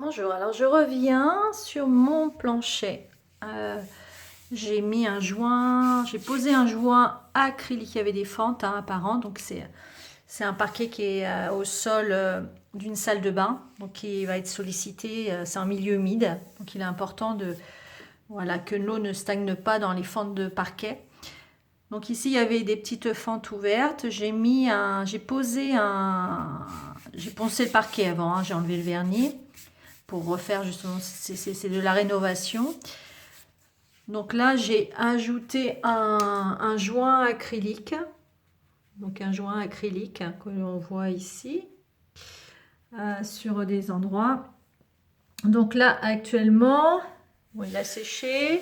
Bonjour, alors je reviens sur mon plancher. J'ai mis un joint, j'ai posé un joint acrylique, il y avait des fentes apparentes, donc c'est un parquet qui est au sol d'une salle de bain, donc qui va être sollicité, c'est un milieu humide, donc il est important voilà, que l'eau ne stagne pas dans les fentes de parquet. Donc ici il y avait des petites fentes ouvertes, j'ai poncé le parquet avant, j'ai enlevé le vernis pour refaire justement, c'est de la rénovation. Donc là j'ai ajouté un joint acrylique, donc un joint acrylique que l'on voit ici sur des endroits. Donc là actuellement, bon, il a séché,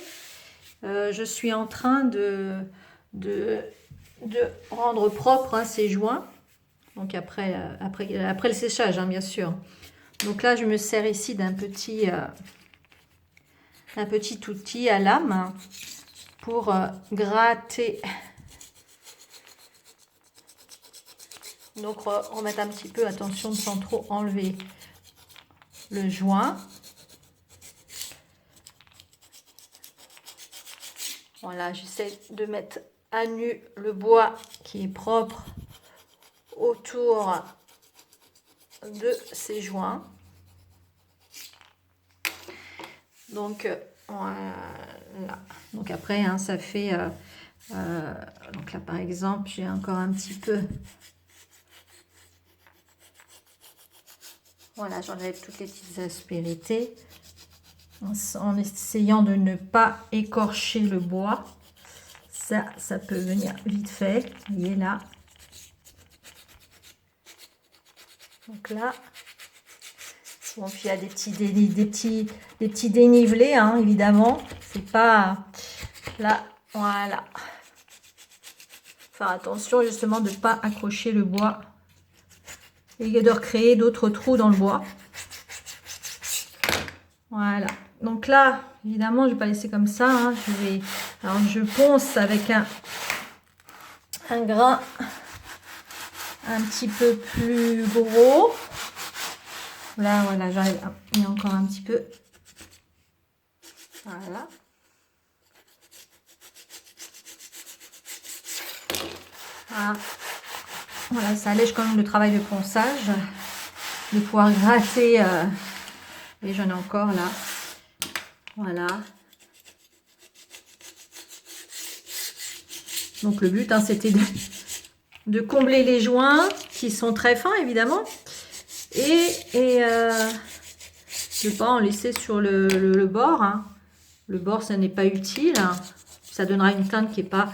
je suis en train de rendre propre ces joints, donc après le séchage bien sûr. Donc là je me sers ici d'un petit outil à lame pour gratter, donc remettre un petit peu, attention sans trop enlever le joint. Voilà, j'essaie de mettre à nu le bois qui est propre autour de ces joints. Donc voilà. Donc après ça fait donc là par exemple j'ai encore un petit peu, voilà, j'enlève toutes les petites aspérités en essayant de ne pas écorcher le bois. Ça peut venir vite fait, vous voyez là. Donc là, bon, puis il y a des petits dénivelés, évidemment. C'est pas là, voilà. Faire attention justement de ne pas accrocher le bois et de recréer d'autres trous dans le bois. Voilà. Donc là, évidemment, je ne vais pas laisser comme ça. Alors je ponce avec un grain un petit peu plus gros. Là, voilà, j'arrive. Il y a encore un petit peu. Voilà. Voilà, ça allège quand même le travail de ponçage, de pouvoir gratter. Et j'en ai encore là. Voilà. Donc le but, c'était de combler les joints qui sont très fins évidemment, et de ne pas en laisser sur le bord. Le bord, ça n'est pas utile. Ça donnera une teinte qui n'est pas